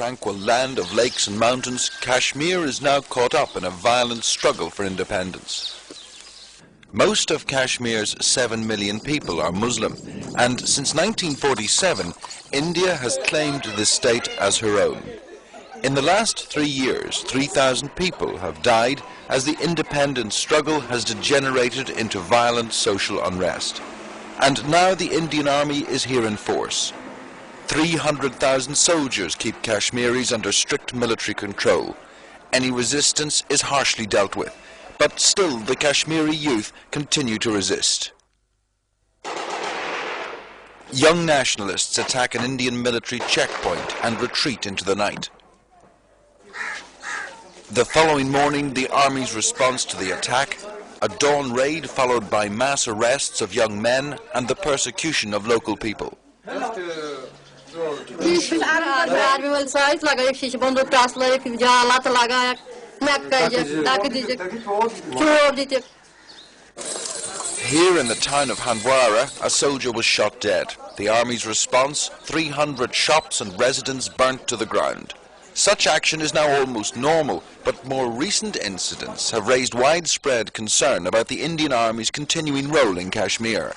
tranquil land of lakes and mountains, Kashmir is now caught up in a violent struggle for independence. Most of Kashmir's 7 million people are Muslim, and since 1947, India has claimed this state as her own. In the last 3 years, 3,000 people have died as the independence struggle has degenerated into violent social unrest. And now the Indian Army is here in force. 300,000 soldiers keep Kashmiris under strict military control. Any resistance is harshly dealt with, but still the Kashmiri youth continue to resist. Young nationalists attack an Indian military checkpoint and retreat into the night. The following morning, the Army's response to the attack, a dawn raid followed by mass arrests of young men and the persecution of local people. Here in the town of Handwara, a soldier was shot dead. The Army's response, 300 shops and residents burnt to the ground. Such action is now almost normal, but more recent incidents have raised widespread concern about the Indian Army's continuing role in Kashmir.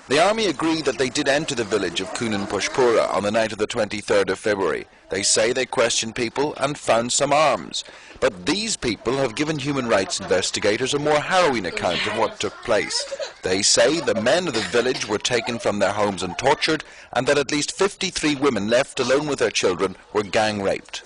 The Army agreed that they did enter the village of Pushpura on the night of the 23rd of February. They say they questioned people and found some arms. But these people have given human rights investigators a more harrowing account of what took place. They say the men of the village were taken from their homes and tortured, and that at least 53 women left alone with their children were gang raped.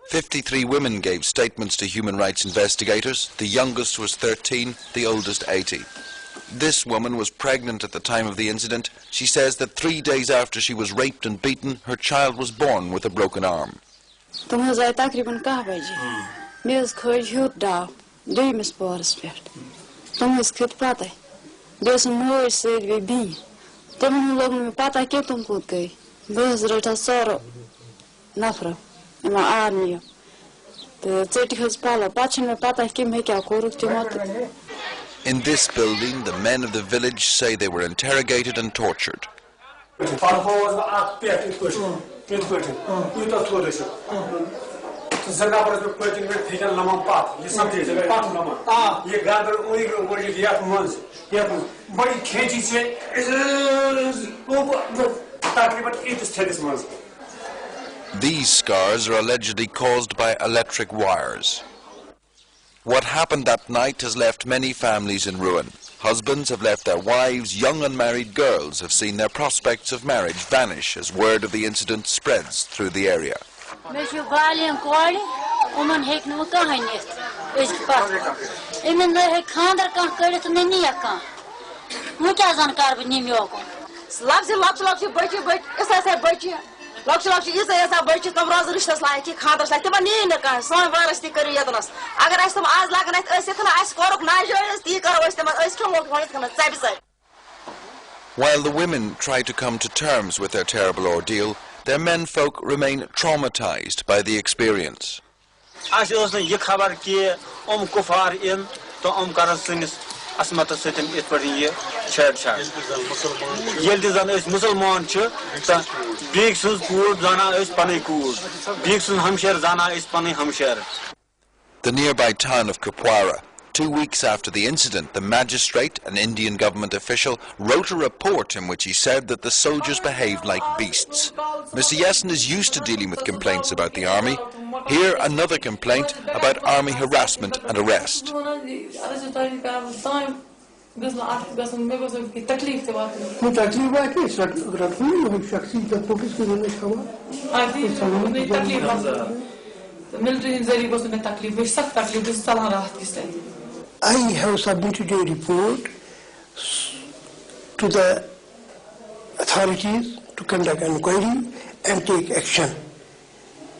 "53 women gave statements to human rights investigators. The youngest was 13, the oldest 80. This woman was pregnant at the time of the incident. She says that 3 days after she was raped and beaten, her child was born with a broken arm. In this building, the men of the village say they were interrogated and tortured. These scars are allegedly caused by electric wires. What happened that night has left many families in ruin. Husbands have left their wives, young unmarried girls have seen their prospects of marriage vanish as word of the incident spreads through the area. While the women try to come to terms with their terrible ordeal, their menfolk remain traumatized by the experience. The nearby town of Kupwara. 2 weeks after the incident, the magistrate, an Indian government official, wrote a report in which he said that the soldiers behaved like beasts. Mr. Yessen is used to dealing with complaints about the army. Here, another complaint about army harassment and arrest. I have submitted a report to the authorities to conduct inquiry and take action.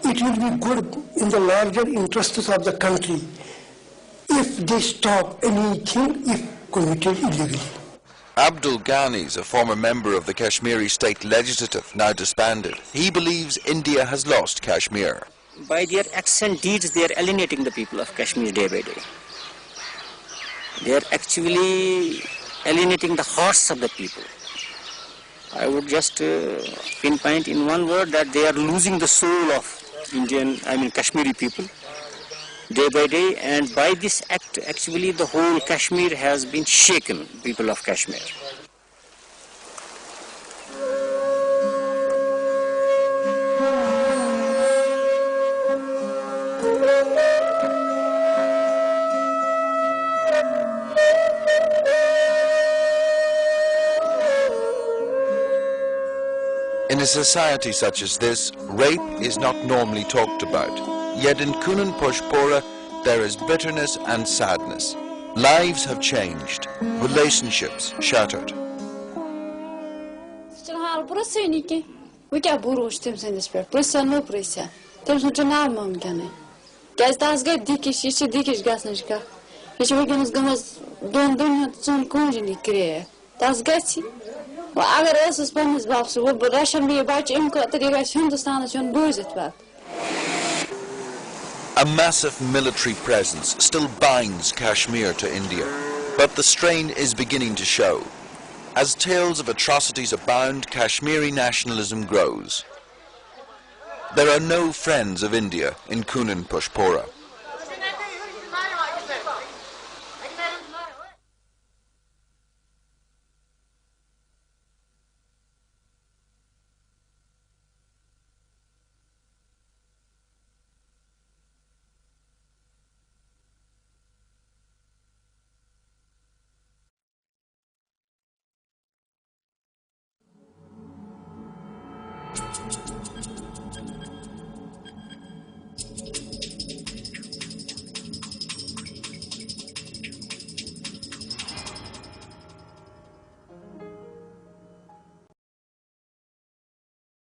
It will be good in the larger interests of the country if they stop anything if committed illegally. Abdul Ghani is a former member of the Kashmiri state legislative, now disbanded. He believes India has lost Kashmir. By their acts and deeds, they are alienating the people of Kashmir day by day. They are actually alienating the hearts of the people. I would just pinpoint in one word that they are losing the soul of Kashmiri people day by day, and by this act actually the whole Kashmir has been shaken, people of Kashmir. In a society such as this, rape is not normally talked about. Yet in Kunan Pushpora, there is bitterness and sadness. Lives have changed, relationships shattered. A massive military presence still binds Kashmir to India, but the strain is beginning to show. As tales of atrocities abound, Kashmiri nationalism grows. There are no friends of India in Kunan Pushpora.